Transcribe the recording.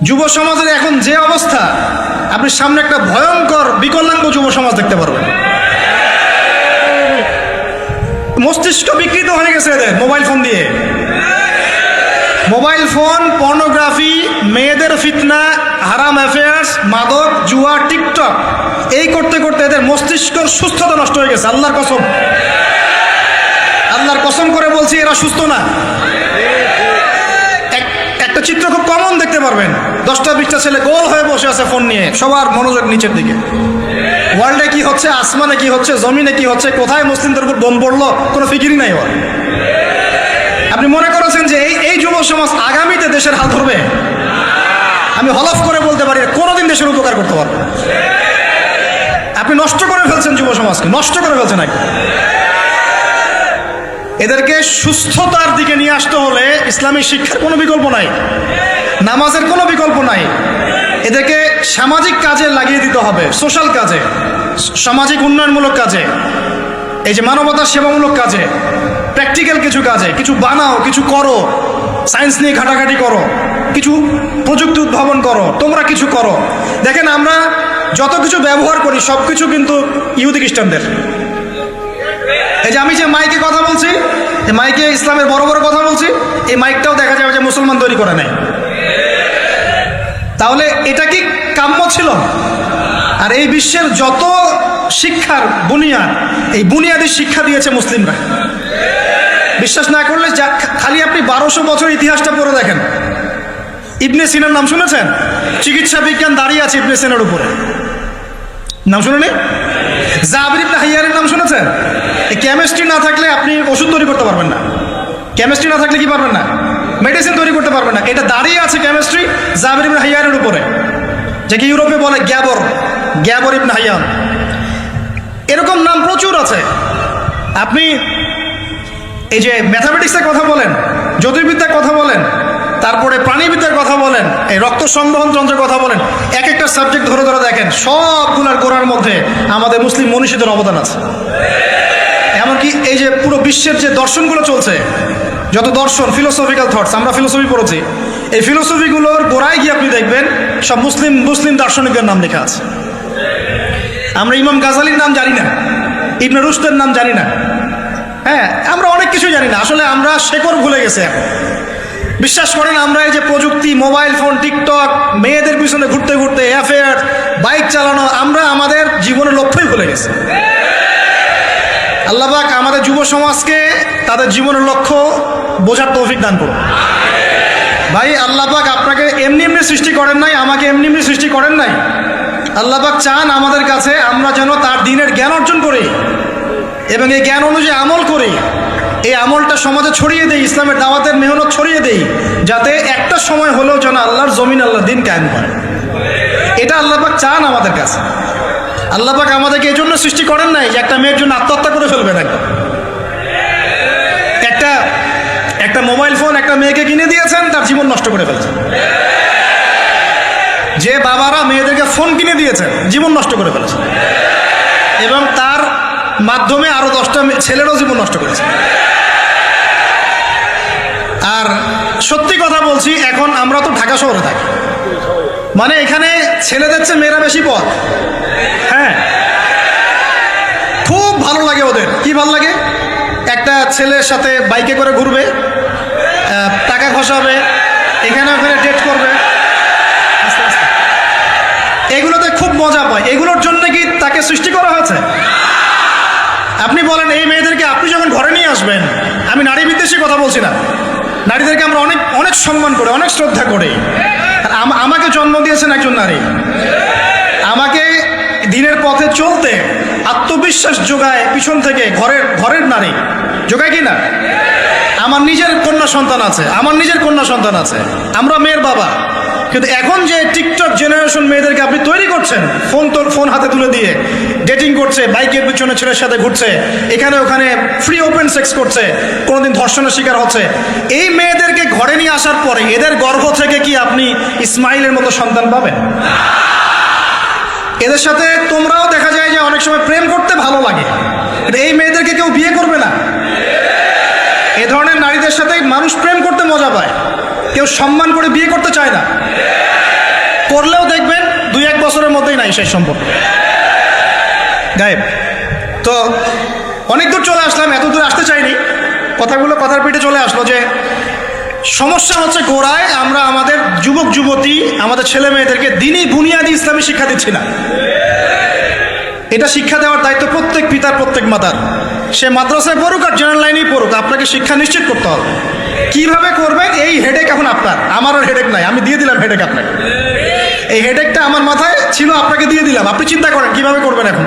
যুব সমাজের এখন যে অবস্থা, আপনি সামনে একটা ভয়ঙ্কর বিকলাঙ্গ যুব সমাজ দেখতে পারবেন। মস্তিষ্ক বিকৃত হয়ে গেছে এদের মোবাইল ফোন দিয়ে। মোবাইল ফোন, পর্নোগ্রাফি, মেয়েদের ফিতনা, হারাম অ্যাফেয়ার্স, মাদক, জুয়া, টিকটক, এই করতে করতে এদের মস্তিষ্কর সুস্থতা নষ্ট হয়ে গেছে। আল্লাহর কসম, আল্লাহর কসম করে বলছি, এরা সুস্থ না। একটা চিত্র খুব কমন দেখতে পারবেন, 10টা-20টা ছেলে গোল হয়ে বসে আছে ফোন নিয়ে, সবার মনোযোগ নিচের দিকে। ওয়ার্ল্ডে কি হচ্ছে, আসমানে কি হচ্ছে, জমিনে কি হচ্ছে, কোথায় মুসলিমদের উপর বোম পড়লো, কোনো ফিকিরই নাই ওর। আপনি মনে করেছেন যে এই যুব সমাজ আগামীতে দেশের হাল ধরবে? আমি হলফ করে বলতে পারি কোনোদিন দেশের উপকার করতে পারবে না। আপনি নষ্ট করে ফেলছেন যুব সমাজকে, নষ্ট করে ফেলছেন একদম। এদেরকে সুস্থতার দিকে নিয়ে আসতে হলে ইসলামী শিক্ষার কোনো বিকল্প নাই, নামাজের কোনো বিকল্প নাই। এদেরকে সামাজিক কাজে লাগিয়ে দিতে হবে, সোশ্যাল কাজে, সামাজিক উন্নয়নমূলক কাজে, এই যে মানবতার সেবামূলক কাজে, প্র্যাকটিক্যাল কিছু কাজে। কিছু বানাও, কিছু করো, সায়েন্স নিয়ে ঘাটাঘাটি করো, কিছু প্রযুক্তি উদ্ভাবন করো, তোমরা কিছু করো। দেখেন, আমরা যত কিছু ব্যবহার করি সব কিছু কিন্তু ইহুদি খ্রিস্টানদের। এই যে আমি যে মাইকে কথা বলছি, এই মাইকে ইসলামের বড় বড় কথা বলছি, এই মাইকটাও দেখা যাবে যে মুসলমান তৈরি করে নেয়। তাহলে এটা কি কাম্য ছিল? আর এই বিশ্বের যত শিক্ষার বুনিয়াদ, এই বুনিয়াদি শিক্ষা দিয়েছে মুসলিমরা। বিশ্বাস না করলে খালি আপনি 1200 বছর ইতিহাসটা পড়ে দেখেন। ইবনে সিনার নাম শুনেছেন? চিকিৎসা বিজ্ঞান দাঁড়িয়ে আছে ইবনে সিনার উপরে, নাম শুনেনি? জাবির ইবনে হাইয়ারের নাম শুনেছেন? এই কেমিস্ট্রি না থাকলে আপনি ওষুধ তৈরি করতে পারবেন না। কেমিস্ট্রি না থাকলে কি পারবেন না? মেডিসিন তৈরি করতে পারবেন না। এটা দাঁড়িয়ে আছে কেমিস্ট্রি জাবির ইবনে হাইয়ারের উপরে, যাকে ইউরোপে বলে গ্যাবর ইবনে হাইয়ান। এরকম নাম প্রচুর আছে। আপনি এই যে ম্যাথামেটিক্সের কথা বলেন, জ্যোতির্বিদ্যার কথা বলেন, তারপরে প্রাণীবিদ্যার কথা বলেন, এই রক্ত সংবহন যন্ত্রের কথা বলেন, এক একটা সাবজেক্ট ধরে ধরে দেখেন, সবগুলার গোড়ার মধ্যে আমাদের মুসলিম মনীষীদের অবদান আছে। এমনকি এই যে পুরো বিশ্বের যে দর্শনগুলো চলছে, যত দর্শন, ফিলোসফিক্যাল থটস, আমরা ফিলোসফি পড়েছি, এই ফিলোসফিগুলোর গোড়ায় গিয়ে আপনি দেখবেন সব মুসলিম দার্শনিকদের নাম লেখা আছে। আমরা ইমাম গাজালির নাম জানি না, ইবনে রুশদের নাম জানি না। হ্যাঁ, আমরা অনেক কিছু জানি না। আসলে আমরা শেকড় ভুলে গেছি এখন। বিশ্বাস করেন, আমরা এই যে প্রযুক্তি, মোবাইল ফোন, টিকটক, মেয়েদের পিছনে ঘুরতে ঘুরতে, অ্যাফেয়ার, বাইক চালানো, আমরা আমাদের জীবনের লক্ষ্যই ভুলে গেছি। আল্লাহ পাক আমাদের যুব সমাজকে তাদের জীবনের লক্ষ্য বোঝার তৌফিক দান করুন। ভাই, আল্লাহ পাক আপনাকে এমনি এমনি সৃষ্টি করেন নাই, আমাকে এমনি এমনি সৃষ্টি করেন নাই। আল্লাহ পাক চান আমাদের কাছে আমরা যেন তার দ্বীনের জ্ঞান অর্জন করি এবং এই জ্ঞান অনুযায়ী আমল করি। এই আমলটা সমাজে ছড়িয়ে দেই, ইসলামের দাওয়াতের মেহনত ছড়িয়ে দেই, যাতে একটা সময় হলেও যেন আল্লাহর জমিন, আল্লাহর দ্বীন কায়েম করে। এটা আল্লাহ পাক চান আমাদের কাছে। আল্লাহ পাক আমাদেরকে এই জন্য সৃষ্টি করেন নাই যে একটা মেয়ের জন্য আত্মহত্যা করে ফেলবেন। একটা মোবাইল ফোন একটা মেয়েকে কিনে দিয়েছেন, তার জীবন নষ্ট করে ফেলছেন। যে বাবারা মেয়েদেরকে ফোন কিনে দিয়েছেন, জীবন নষ্ট করে ফেলেছেন এবং তার মাধ্যমে আরো 10টা ছেলেরও জীবন নষ্ট করেছে। আর সত্যি কথা বলছি, এখন আমরা তো ঢাকা শহরে থাকি, মানে এখানে ছেলেদের চেয়ে মেয়েরা বেশি পথ। হ্যাঁ, খুব ভালো লাগে ওদের। কি ভালো লাগে? একটা ছেলের সাথে বাইকে করে ঘুরবে, টাকা খসাবে, এখানে ওখানে ডেট করবে, এগুলোতে খুব মজা পায়। এগুলোর জন্য কি তাকে সৃষ্টি করা হয়েছে? আপনি বলেন, এই মেয়েদেরকে আপনি যখন ঘরে নিয়ে আসবেন, আমি নারী বিদ্বেষী কথা বলছি না, নারীদেরকে আমরা অনেক অনেক সম্মান করি, অনেক শ্রদ্ধা করি। আর আমাকে জন্ম দিয়েছেন একজন নারী, আমাকে দিনের পথে চলতে আত্মবিশ্বাস যোগায় পিছন থেকে, ঘরের নারী যোগায় কি না? আমার নিজের কন্যা সন্তান আছে, আমরা মেয়ের বাবা। কিন্তু এখন যে টিকটক জেনারেশন মেয়েদেরকে আপনি তৈরি করছেন, ফোন হাতে তুলে দিয়ে ডেটিং করছে, বাইকের পিছনে ছেলের সাথে ঘুরছে, এখানে ওখানে ফ্রি ওপেন সেক্স করছে, কোনোদিন ধর্ষণের শিকার হচ্ছে, এই মেয়েদেরকে ঘরে নিয়ে আসার পরে এদের গর্ভ থেকে কি আপনি ইসমাইলের মতো সন্তান পাবেন? এদের সাথে তোমরাও দেখা যায় যে অনেক সময় প্রেম করতে ভালো লাগে, এই মেয়েদেরকে কেউ বিয়ে করবে না। এ ধরনের নারীদের সাথে মানুষ প্রেম করতে মজা পায়, কেউ সম্মান করে বিয়ে করতে চায় না। করলেও দেখবেন 2-1 বছরের মধ্যেই নাই শেষ সম্পর্ক, গায়েব। তো অনেক দূর চলে আসলাম, এত দূর আসতে চাইনি, কথাগুলো কথার পিঠে চলে আসলো যে সমস্যা হচ্ছে গোড়ায় আমরা আমাদের যুবক যুবতী, আমাদের ছেলে মেয়েদেরকে দিনই বুনিয়াদি ইসলামী শিক্ষা দিচ্ছি না। এটা শিক্ষা দেওয়ার দায়িত্ব প্রত্যেক পিতার, প্রত্যেক মাতার। সে মাদ্রাসায় পড়ুক আর জেনারেল লাইনেই পড়ুক, আপনাকে শিক্ষা নিশ্চিত করতে হবে। কিভাবে করবেন এই হেডেক এখন আপনার, আমার আর হেডেক নাই, আমি দিয়ে দিলাম হেডেক আপনাকে। এই হেডেকটা আমার মাথায় ছিল, আপনাকে দিয়ে দিলাম, আপনি চিন্তা করেন কিভাবে করবেন এখন।